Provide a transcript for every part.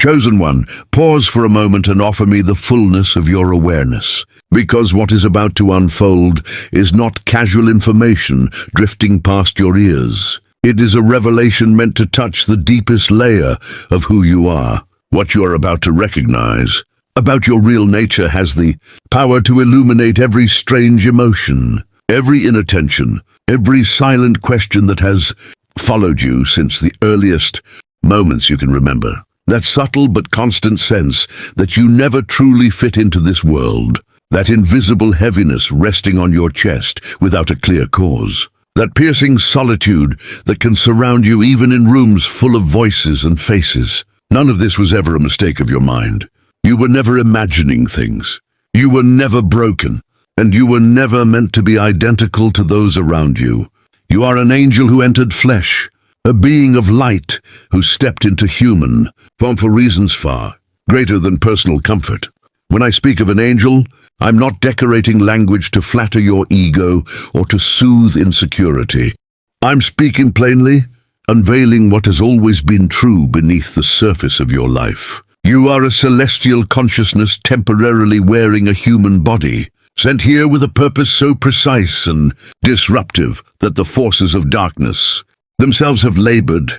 Chosen one, pause for a moment and offer me the fullness of your awareness, because what is about to unfold is not casual information drifting past your ears. It is a revelation meant to touch the deepest layer of who you are. What you are about to recognize about your real nature has the power to illuminate every strange emotion, every inattention, every silent question that has followed you since the earliest moments you can remember. That subtle but constant sense that you never truly fit into this world. That invisible heaviness resting on your chest without a clear cause. That piercing solitude that can surround you even in rooms full of voices and faces. None of this was ever a mistake of your mind. You were never imagining things. You were never broken, and you were never meant to be identical to those around you. You are an angel who entered flesh, a being of light who stepped into human form for reasons far greater than personal comfort. When I speak of an angel, I'm not decorating language to flatter your ego or to soothe insecurity. I'm speaking plainly, unveiling what has always been true beneath the surface of your life. You are a celestial consciousness temporarily wearing a human body, sent here with a purpose so precise and disruptive that the forces of darkness themselves have labored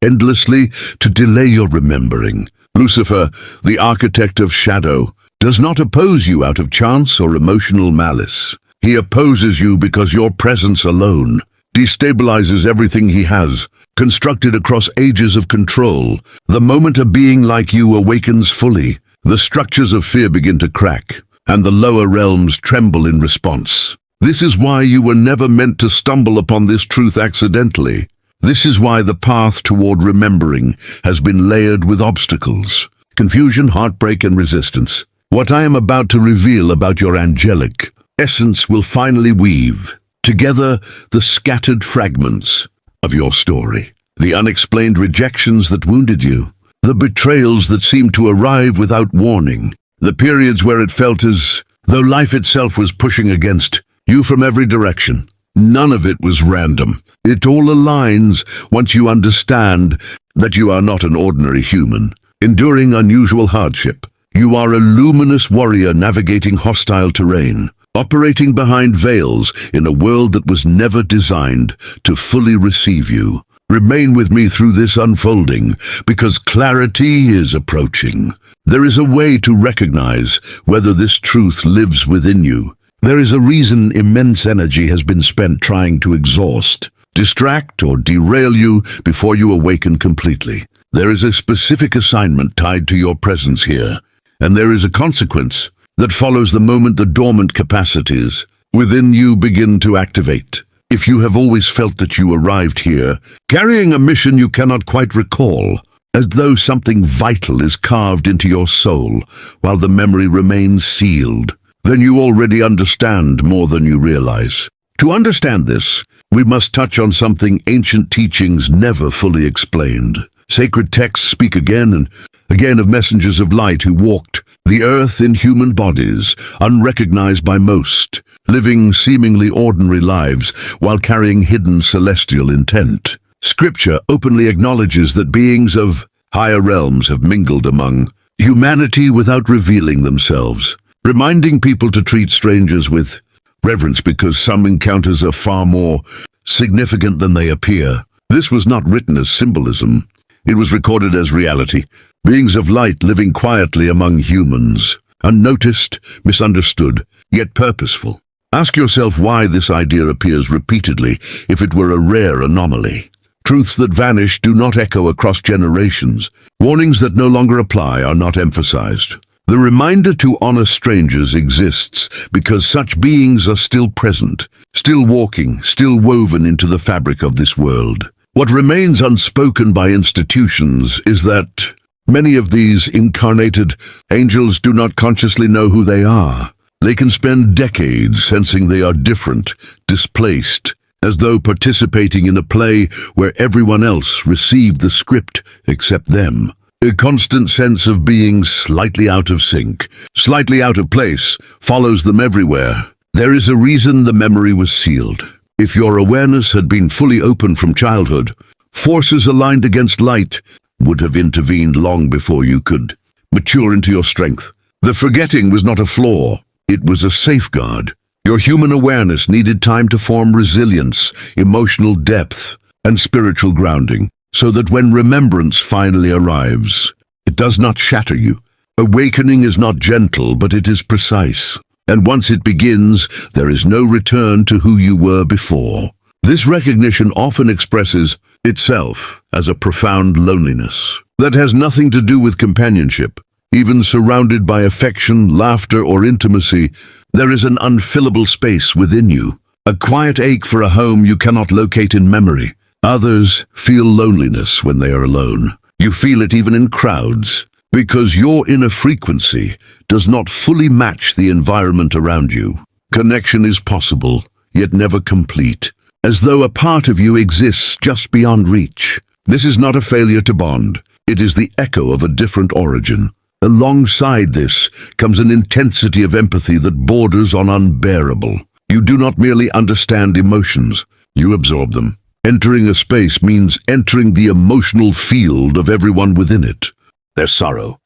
endlessly to delay your remembering. Lucifer, the architect of shadow, does not oppose you out of chance or emotional malice. He opposes you because your presence alone destabilizes everything he has constructed across ages of control. The moment a being like you awakens fully, the structures of fear begin to crack, and the lower realms tremble in response. This is why you were never meant to stumble upon this truth accidentally. This is why the path toward remembering has been layered with obstacles, confusion, heartbreak, and resistance. What I am about to reveal about your angelic essence will finally weave together the scattered fragments of your story, the unexplained rejections that wounded you, the betrayals that seemed to arrive without warning, the periods where it felt as though life itself was pushing against you from every direction. None of it was random. It all aligns once you understand that you are not an ordinary human, enduring unusual hardship. You are a luminous warrior navigating hostile terrain, operating behind veils in a world that was never designed to fully receive you. Remain with me through this unfolding, because clarity is approaching. There is a way to recognize whether this truth lives within you. There is a reason immense energy has been spent trying to exhaust, distract, or derail you before you awaken completely. There is a specific assignment tied to your presence here, and there is a consequence that follows the moment the dormant capacities within you begin to activate. If you have always felt that you arrived here, carrying a mission you cannot quite recall, as though something vital is carved into your soul while the memory remains sealed, then you already understand more than you realize. To understand this, we must touch on something ancient teachings never fully explained. Sacred texts speak again and again of messengers of light who walked the earth in human bodies, unrecognized by most, living seemingly ordinary lives while carrying hidden celestial intent. Scripture openly acknowledges that beings of higher realms have mingled among humanity without revealing themselves, reminding people to treat strangers with reverence because some encounters are far more significant than they appear. This was not written as symbolism. It was recorded as reality. Beings of light living quietly among humans, unnoticed, misunderstood, yet purposeful. Ask yourself why this idea appears repeatedly if it were a rare anomaly. Truths that vanish do not echo across generations. Warnings that no longer apply are not emphasized. The reminder to honor strangers exists because such beings are still present, still walking, still woven into the fabric of this world. What remains unspoken by institutions is that many of these incarnated angels do not consciously know who they are. They can spend decades sensing they are different, displaced, as though participating in a play where everyone else received the script except them. A constant sense of being slightly out of sync, slightly out of place, follows them everywhere. There is a reason the memory was sealed. If your awareness had been fully open from childhood, forces aligned against light would have intervened long before you could mature into your strength. The forgetting was not a flaw, it was a safeguard. Your human awareness needed time to form resilience, emotional depth, and spiritual grounding, so that when remembrance finally arrives, it does not shatter you. Awakening is not gentle, but it is precise. And once it begins, there is no return to who you were before. This recognition often expresses itself as a profound loneliness that has nothing to do with companionship. Even surrounded by affection, laughter, or intimacy, there is an unfillable space within you, a quiet ache for a home you cannot locate in memory. Others feel loneliness when they are alone. You feel it even in crowds, because your inner frequency does not fully match the environment around you. Connection is possible, yet never complete, as though a part of you exists just beyond reach. This is not a failure to bond. It is the echo of a different origin. Alongside this comes an intensity of empathy that borders on unbearable. You do not merely understand emotions, you absorb them. Entering a space means entering the emotional field of everyone within it. Their sorrow,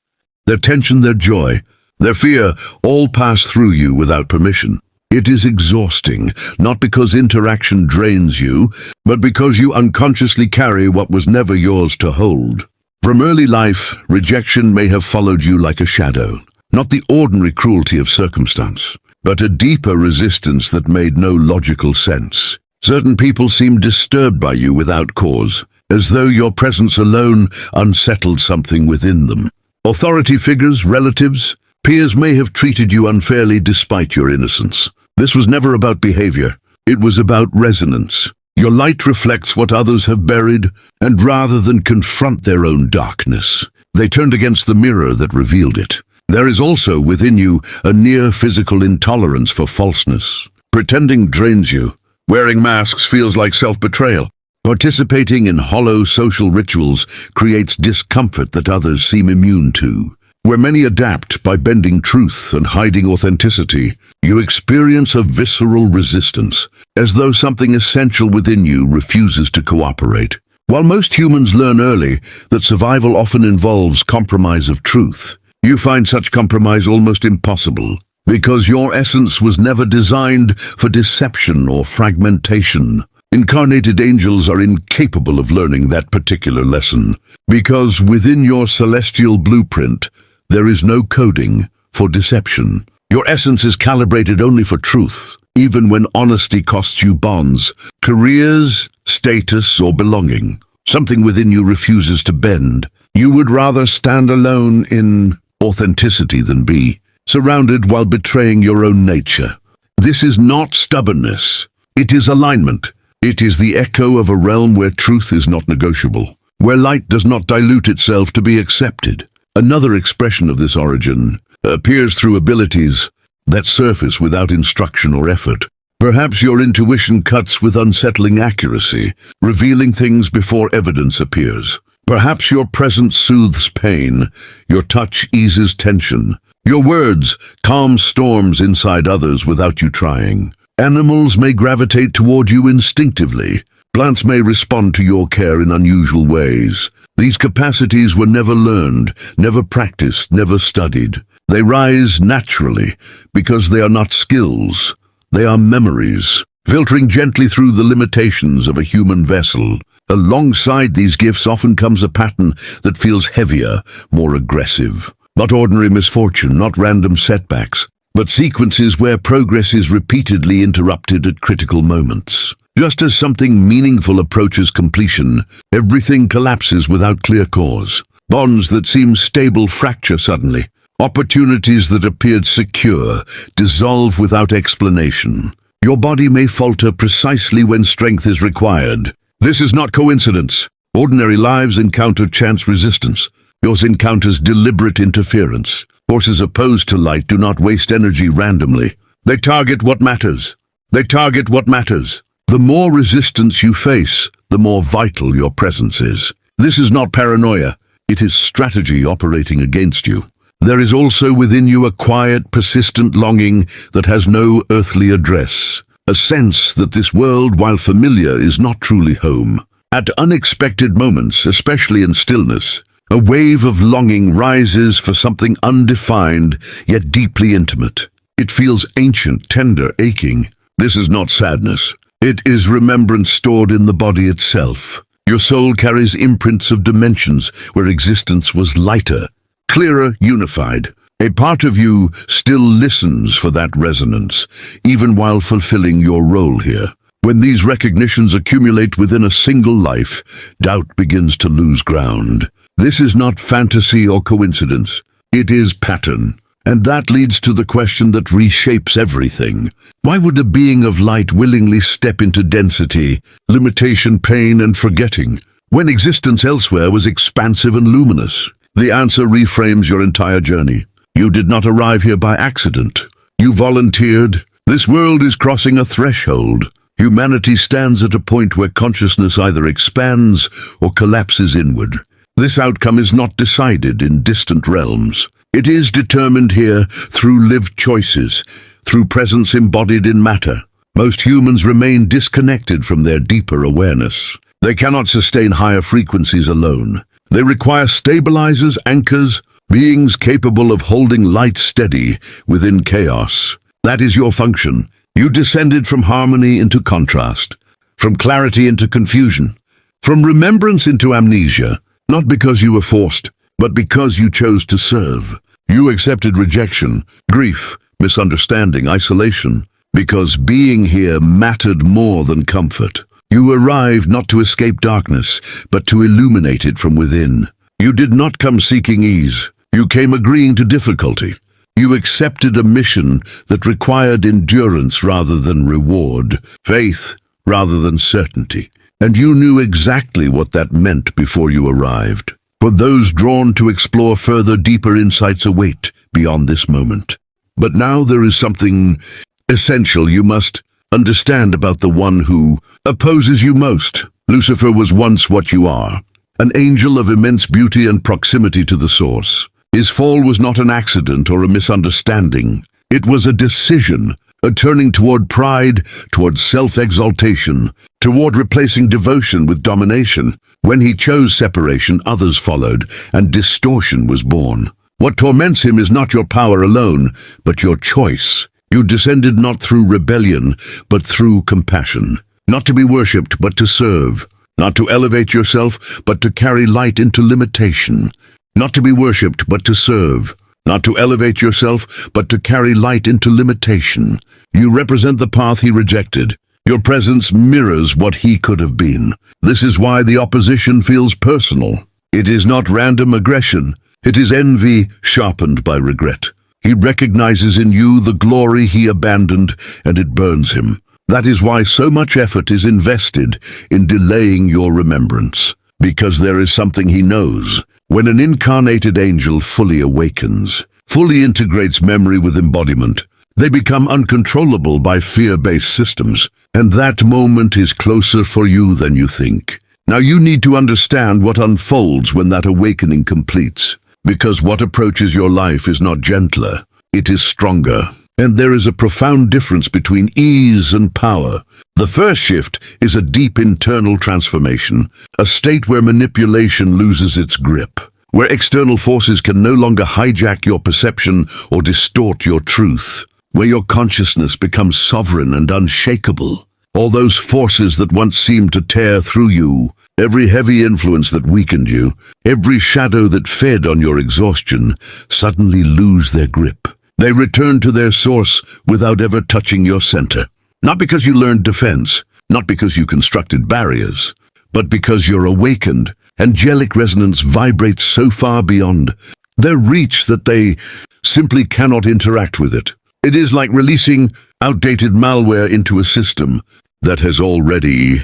their tension, their joy, their fear, all pass through you without permission. It is exhausting, not because interaction drains you, but because you unconsciously carry what was never yours to hold. From early life, rejection may have followed you like a shadow, not the ordinary cruelty of circumstance, but a deeper resistance that made no logical sense. Certain people seemed disturbed by you without cause, as though your presence alone unsettled something within them. Authority figures, relatives, peers may have treated you unfairly despite your innocence. This was never about behavior. It was about resonance. Your light reflects what others have buried, and rather than confront their own darkness, they turned against the mirror that revealed it. There is also within you a near physical intolerance for falseness. Pretending drains you. Wearing masks feels like self-betrayal. Participating in hollow social rituals creates discomfort that others seem immune to. Where many adapt by bending truth and hiding authenticity, you experience a visceral resistance, as though something essential within you refuses to cooperate. While most humans learn early that survival often involves compromise of truth, you find such compromise almost impossible, because your essence was never designed for deception or fragmentation. Incarnated angels are incapable of learning that particular lesson, because within your celestial blueprint, there is no coding for deception. Your essence is calibrated only for truth, even when honesty costs you bonds, careers, status, or belonging. Something within you refuses to bend. You would rather stand alone in authenticity than be surrounded while betraying your own nature. This is not stubbornness. It is alignment. It is the echo of a realm where truth is not negotiable, where light does not dilute itself to be accepted. Another expression of this origin appears through abilities that surface without instruction or effort. Perhaps your intuition cuts with unsettling accuracy, revealing things before evidence appears. Perhaps your presence soothes pain, your touch eases tension. Your words calm storms inside others without you trying. Animals may gravitate toward you instinctively. Plants may respond to your care in unusual ways. These capacities were never learned, never practiced, never studied. They rise naturally because they are not skills. They are memories, filtering gently through the limitations of a human vessel. Alongside these gifts often comes a pattern that feels heavier, more aggressive. Not ordinary misfortune, not random setbacks, but sequences where progress is repeatedly interrupted at critical moments. Just as something meaningful approaches completion, everything collapses without clear cause. Bonds that seem stable fracture suddenly. Opportunities that appeared secure dissolve without explanation. Your body may falter precisely when strength is required. This is not coincidence. Ordinary lives encounter chance resistance. Yours encounters deliberate interference. Forces opposed to light do not waste energy randomly. They target what matters. They target what matters. The more resistance you face, the more vital your presence is. This is not paranoia. It is strategy operating against you. There is also within you a quiet, persistent longing that has no earthly address. A sense that this world, while familiar, is not truly home. At unexpected moments, especially in stillness, a wave of longing rises for something undefined, yet deeply intimate. It feels ancient, tender, aching. This is not sadness. It is remembrance stored in the body itself. Your soul carries imprints of dimensions where existence was lighter, clearer, unified. A part of you still listens for that resonance, even while fulfilling your role here. When these recognitions accumulate within a single life, doubt begins to lose ground. This is not fantasy or coincidence. It is pattern. And that leads to the question that reshapes everything. Why would a being of light willingly step into density, limitation, pain, and forgetting, when existence elsewhere was expansive and luminous? The answer reframes your entire journey. You did not arrive here by accident. You volunteered. This world is crossing a threshold. Humanity stands at a point where consciousness either expands or collapses inward. This outcome is not decided in distant realms. It is determined here through lived choices, through presence embodied in matter. Most humans remain disconnected from their deeper awareness. They cannot sustain higher frequencies alone. They require stabilizers, anchors, beings capable of holding light steady within chaos. That is your function. You descended from harmony into contrast, from clarity into confusion, from remembrance into amnesia, not because you were forced, but because you chose to serve. You accepted rejection, grief, misunderstanding, isolation, because being here mattered more than comfort. You arrived not to escape darkness, but to illuminate it from within. You did not come seeking ease. You came agreeing to difficulty. You accepted a mission that required endurance rather than reward, faith rather than certainty. And you knew exactly what that meant before you arrived. For those drawn to explore further, deeper insights await beyond this moment. But now there is something essential you must understand about the one who opposes you most. Lucifer was once what you are, an angel of immense beauty and proximity to the source. His fall was not an accident or a misunderstanding. It was a decision, a turning toward pride, toward self-exaltation, toward replacing devotion with domination. When he chose separation, others followed, and distortion was born. What torments him is not your power alone, but your choice. You descended not through rebellion, but through compassion. Not to be worshipped, but to serve. Not to elevate yourself, but to carry light into limitation. Not to be worshipped, but to serve. Not to elevate yourself, but to carry light into limitation. You represent the path he rejected. Your presence mirrors what he could have been. This is why the opposition feels personal. It is not random aggression. It is envy sharpened by regret. He recognizes in you the glory he abandoned, and it burns him. That is why so much effort is invested in delaying your remembrance. Because there is something he knows. When an incarnated angel fully awakens, fully integrates memory with embodiment, they become uncontrollable by fear-based systems, and that moment is closer for you than you think. Now you need to understand what unfolds when that awakening completes, because what approaches your life is not gentler, it is stronger. And there is a profound difference between ease and power. The first shift is a deep internal transformation, a state where manipulation loses its grip, where external forces can no longer hijack your perception or distort your truth, where your consciousness becomes sovereign and unshakable. All those forces that once seemed to tear through you, every heavy influence that weakened you, every shadow that fed on your exhaustion, suddenly lose their grip. They return to their source without ever touching your center. Not because you learned defense, not because you constructed barriers, but because you're awakened. Angelic resonance vibrates so far beyond their reach that they simply cannot interact with it. It is like releasing outdated malware into a system that has already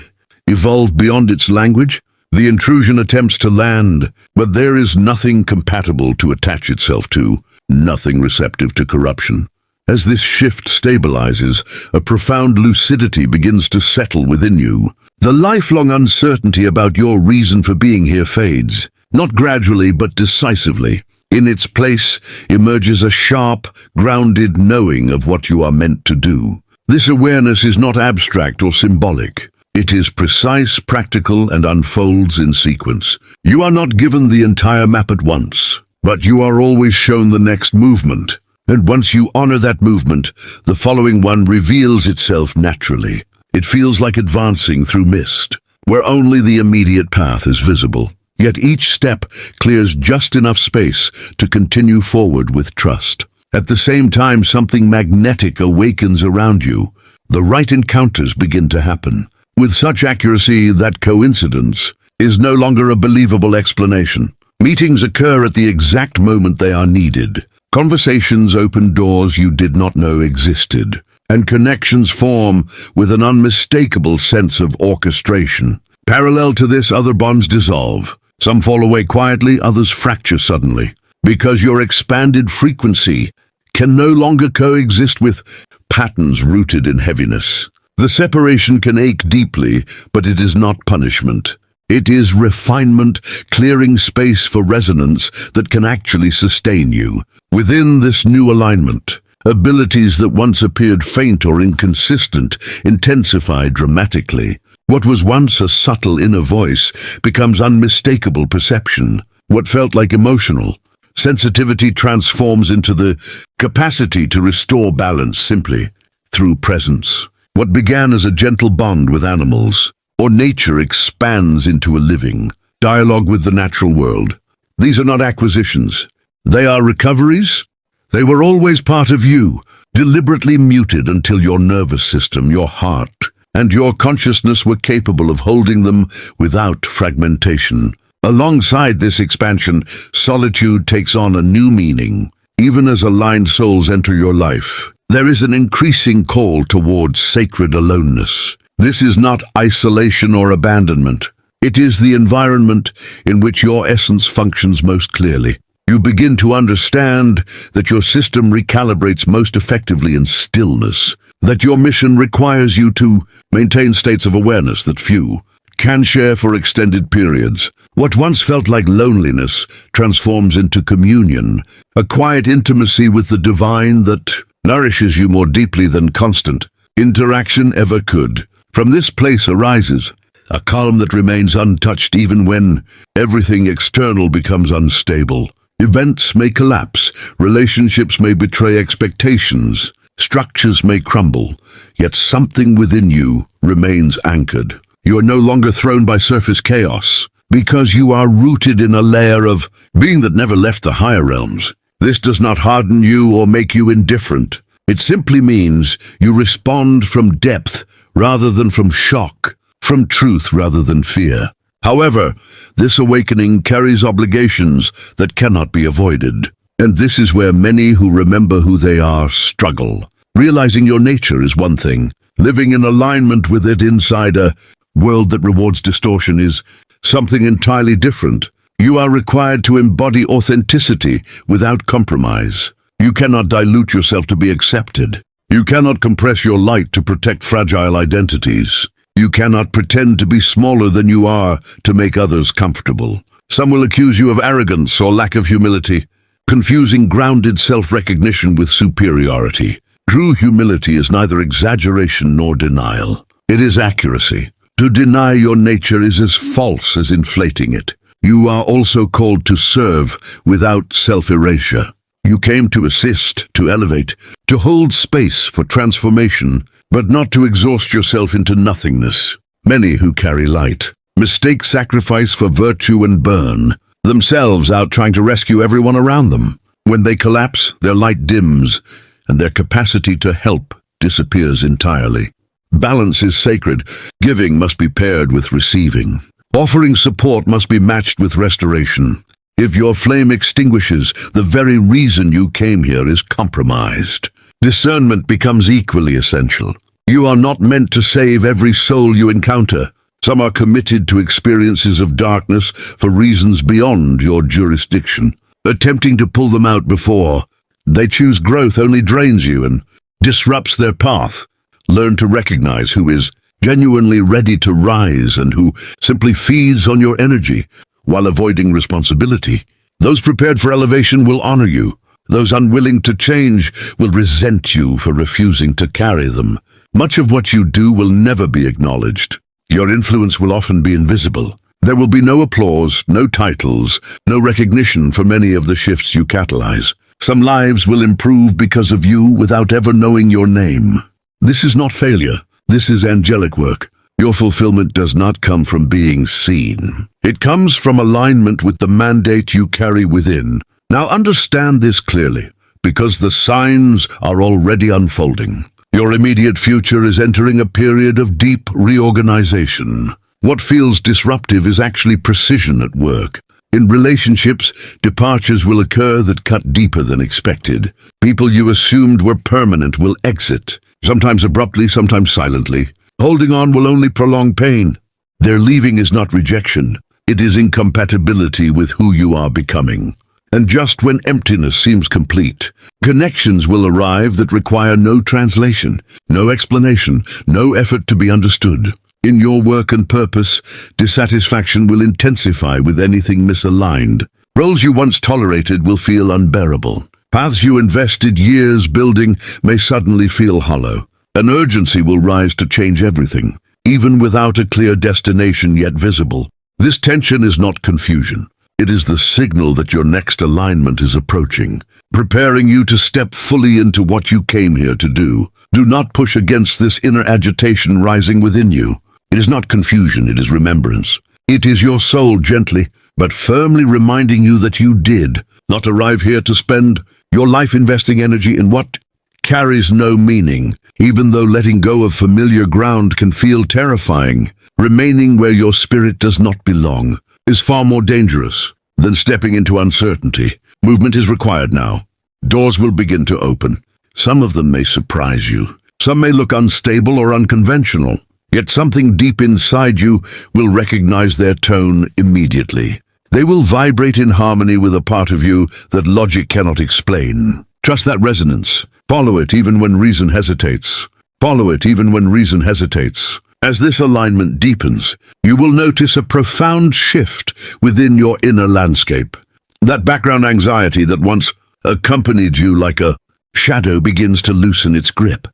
evolved beyond its language. The intrusion attempts to land, but there is nothing compatible to attach itself to, nothing receptive to corruption. As this shift stabilizes, a profound lucidity begins to settle within you. The lifelong uncertainty about your reason for being here fades, not gradually but decisively. In its place emerges a sharp, grounded knowing of what you are meant to do. This awareness is not abstract or symbolic. It is precise, practical, and unfolds in sequence. You are not given the entire map at once, but you are always shown the next movement. And once you honor that movement, the following one reveals itself naturally. It feels like advancing through mist, where only the immediate path is visible. Yet each step clears just enough space to continue forward with trust. At the same time, something magnetic awakens around you. The right encounters begin to happen, with such accuracy that coincidence is no longer a believable explanation. Meetings occur at the exact moment they are needed. Conversations open doors you did not know existed, and connections form with an unmistakable sense of orchestration. Parallel to this, other bonds dissolve. Some fall away quietly, others fracture suddenly, because your expanded frequency can no longer coexist with patterns rooted in heaviness. The separation can ache deeply, but it is not punishment. It is refinement, clearing space for resonance that can actually sustain you. Within this new alignment, abilities that once appeared faint or inconsistent intensify dramatically. What was once a subtle inner voice becomes unmistakable perception. What felt like emotional sensitivity transforms into the capacity to restore balance simply through presence. What began as a gentle bond with animals or nature expands into a living dialogue with the natural world. These are not acquisitions. They are recoveries. They were always part of you, deliberately muted until your nervous system, your heart, and your consciousness were capable of holding them without fragmentation. Alongside this expansion, solitude takes on a new meaning. Even as aligned souls enter your life, there is an increasing call towards sacred aloneness. This is not isolation or abandonment. It is the environment in which your essence functions most clearly. You begin to understand that your system recalibrates most effectively in stillness, that your mission requires you to maintain states of awareness that few can share for extended periods. What once felt like loneliness transforms into communion, a quiet intimacy with the divine that nourishes you more deeply than constant interaction ever could. From this place arises a calm that remains untouched even when everything external becomes unstable. Events may collapse, relationships may betray expectations, structures may crumble, yet something within you remains anchored. You are no longer thrown by surface chaos, because you are rooted in a layer of being that never left the higher realms. This does not harden you or make you indifferent. It simply means you respond from depth rather than from shock, from truth rather than fear. However, this awakening carries obligations that cannot be avoided. And this is where many who remember who they are struggle. Realizing your nature is one thing. Living in alignment with it inside a world that rewards distortion is something entirely different. You are required to embody authenticity without compromise. You cannot dilute yourself to be accepted. You cannot compress your light to protect fragile identities. You cannot pretend to be smaller than you are to make others comfortable. Some will accuse you of arrogance or lack of humility, confusing grounded self-recognition with superiority. True humility is neither exaggeration nor denial. It is accuracy. To deny your nature is as false as inflating it. You are also called to serve without self-erasure. You came to assist, to elevate, to hold space for transformation, but not to exhaust yourself into nothingness. Many who carry light mistake sacrifice for virtue and burn themselves out trying to rescue everyone around them. When they collapse, their light dims, and their capacity to help disappears entirely. Balance is sacred. Giving must be paired with receiving. Offering support must be matched with restoration. If your flame extinguishes, the very reason you came here is compromised. Discernment becomes equally essential. You are not meant to save every soul you encounter. Some are committed to experiences of darkness for reasons beyond your jurisdiction. Attempting to pull them out before they choose growth only drains you and disrupts their path. Learn to recognize who is genuinely ready to rise and who simply feeds on your energy while avoiding responsibility. Those prepared for elevation will honor you. Those unwilling to change will resent you for refusing to carry them. Much of what you do will never be acknowledged. Your influence will often be invisible. There will be no applause, no titles, no recognition for many of the shifts you catalyze. Some lives will improve because of you without ever knowing your name. This is not failure. This is angelic work. Your fulfillment does not come from being seen. It comes from alignment with the mandate you carry within. Now understand this clearly, because the signs are already unfolding. Your immediate future is entering a period of deep reorganization. What feels disruptive is actually precision at work. In relationships, departures will occur that cut deeper than expected. People you assumed were permanent will exit, sometimes abruptly, sometimes silently. Holding on will only prolong pain. Their leaving is not rejection. It is incompatibility with who you are becoming. And just when emptiness seems complete, connections will arrive that require no translation, no explanation, no effort to be understood. In your work and purpose, dissatisfaction will intensify with anything misaligned. Roles you once tolerated will feel unbearable. Paths you invested years building may suddenly feel hollow. An urgency will rise to change everything, even without a clear destination yet visible. This tension is not confusion. It is the signal that your next alignment is approaching, preparing you to step fully into what you came here to do. Do not push against this inner agitation rising within you. It is not confusion, it is remembrance. It is your soul gently, but firmly reminding you that you did not arrive here to spend your life investing energy in what carries no meaning. Even though letting go of familiar ground can feel terrifying, remaining where your spirit does not belong is far more dangerous than stepping into uncertainty. Movement is required now. Doors will begin to open. Some of them may surprise you. Some may look unstable or unconventional. Yet something deep inside you will recognize their tone immediately. They will vibrate in harmony with a part of you that logic cannot explain. Trust that resonance. Follow it even when reason hesitates. Follow it even when reason hesitates. As this alignment deepens, you will notice a profound shift within your inner landscape. That background anxiety that once accompanied you like a shadow begins to loosen its grip.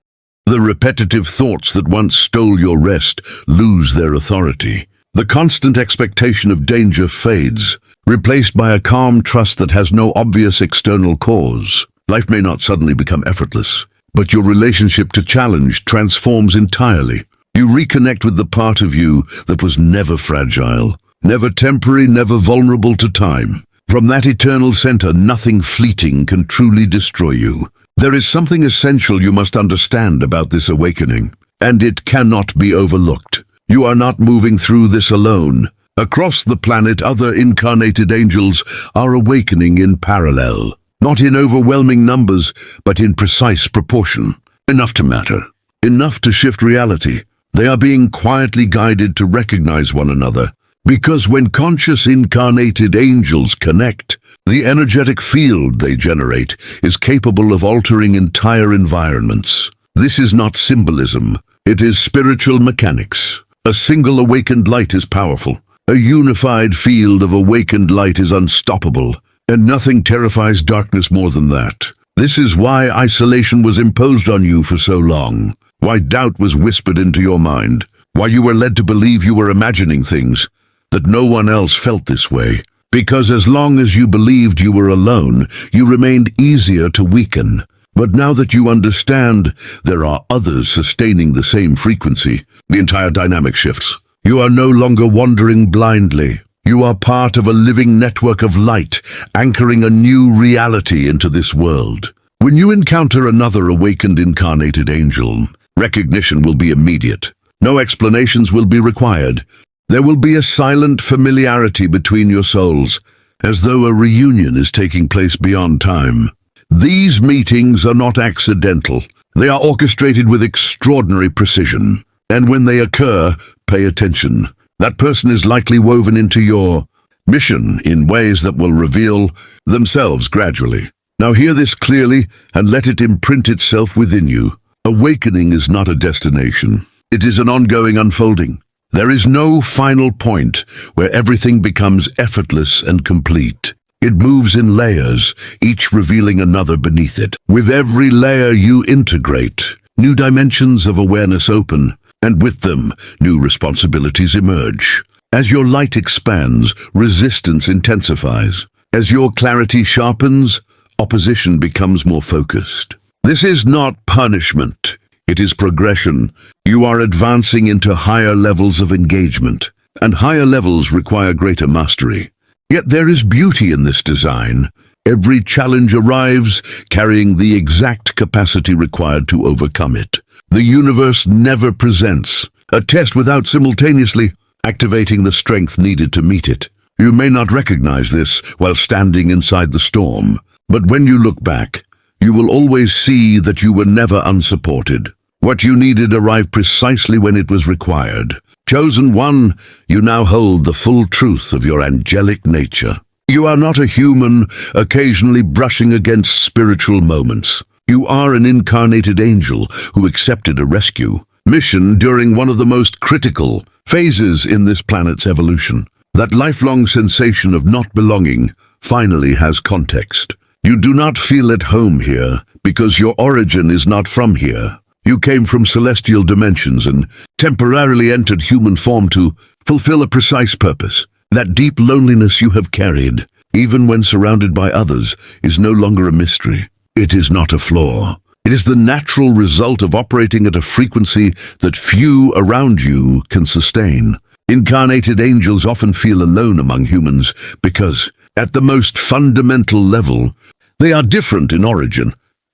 The repetitive thoughts that once stole your rest lose their authority. The constant expectation of danger fades, replaced by a calm trust that has no obvious external cause. Life may not suddenly become effortless, but your relationship to challenge transforms entirely. You reconnect with the part of you that was never fragile, never temporary, never vulnerable to time. From that eternal center, nothing fleeting can truly destroy you. There is something essential you must understand about this awakening, and it cannot be overlooked. You are not moving through this alone. Across the planet, other incarnated angels are awakening in parallel, not in overwhelming numbers, but in precise proportion. Enough to matter, enough to shift reality. They are being quietly guided to recognize one another, because when conscious incarnated angels connect, the energetic field they generate is capable of altering entire environments. This is not symbolism, it is spiritual mechanics. A single awakened light is powerful. A unified field of awakened light is unstoppable, and nothing terrifies darkness more than that. This is why isolation was imposed on you for so long, why doubt was whispered into your mind, why you were led to believe you were imagining things, that no one else felt this way. Because as long as you believed you were alone, you remained easier to weaken. But now that you understand there are others sustaining the same frequency, the entire dynamic shifts. You are no longer wandering blindly. You are part of a living network of light, anchoring a new reality into this world. When you encounter another awakened incarnated angel, recognition will be immediate. No explanations will be required. There will be a silent familiarity between your souls, as though a reunion is taking place beyond time. These meetings are not accidental. They are orchestrated with extraordinary precision. And when they occur, pay attention. That person is likely woven into your mission in ways that will reveal themselves gradually. Now hear this clearly and let it imprint itself within you. Awakening is not a destination. It is an ongoing unfolding. There is no final point where everything becomes effortless and complete. It moves in layers, each revealing another beneath it. With every layer you integrate, new dimensions of awareness open, and with them, new responsibilities emerge. As your light expands, resistance intensifies. As your clarity sharpens, opposition becomes more focused. This is not punishment. It is progression. You are advancing into higher levels of engagement, and higher levels require greater mastery. Yet there is beauty in this design. Every challenge arrives carrying the exact capacity required to overcome it. The universe never presents a test without simultaneously activating the strength needed to meet it. You may not recognize this while standing inside the storm, but when you look back, you will always see that you were never unsupported. What you needed arrived precisely when it was required. Chosen one, you now hold the full truth of your angelic nature. You are not a human, occasionally brushing against spiritual moments. You are an incarnated angel who accepted a rescue mission during one of the most critical phases in this planet's evolution. That lifelong sensation of not belonging finally has context. You do not feel at home here because your origin is not from here. You came from celestial dimensions and temporarily entered human form to fulfill a precise purpose. That deep loneliness you have carried, even when surrounded by others, is no longer a mystery. It is not a flaw. It is the natural result of operating at a frequency that few around you can sustain. Incarnated angels often feel alone among humans because, at the most fundamental level, they are different in origin.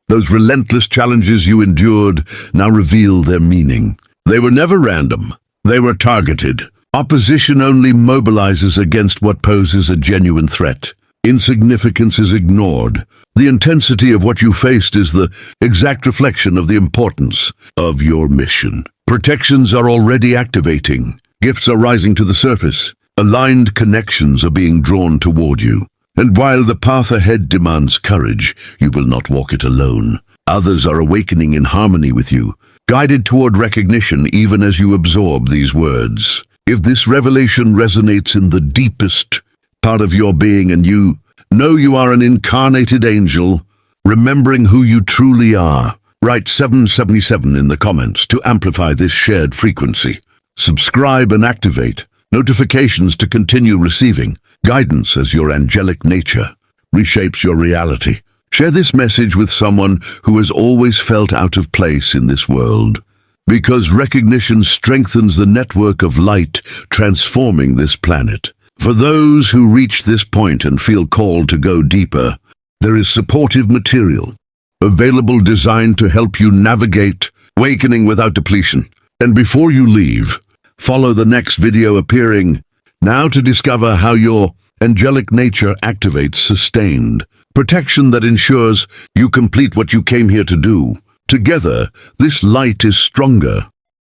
Those relentless challenges you endured now reveal their meaning. They were never random. They were targeted. Opposition only mobilizes against what poses a genuine threat. Insignificance is ignored. The intensity of what you faced is the exact reflection of the importance of your mission. Protections are already activating. Gifts are rising to the surface. Aligned connections are being drawn toward you. And while the path ahead demands courage, you will not walk it alone. Others are awakening in harmony with you, guided toward recognition even as you absorb these words. If this revelation resonates in the deepest part of your being and you know you are an incarnated angel, remembering who you truly are, write 777 in the comments to amplify this shared frequency. Subscribe and activate notifications to continue receiving guidance as your angelic nature reshapes your reality. Share this message with someone who has always felt out of place in this world, because recognition strengthens the network of light transforming this planet. For those who reach this point and feel called to go deeper, there is supportive material available designed to help you navigate awakening without depletion. And before you leave, follow the next video appearing now to discover how your angelic nature activates sustained protection that ensures you complete what you came here to do. Together, this light is stronger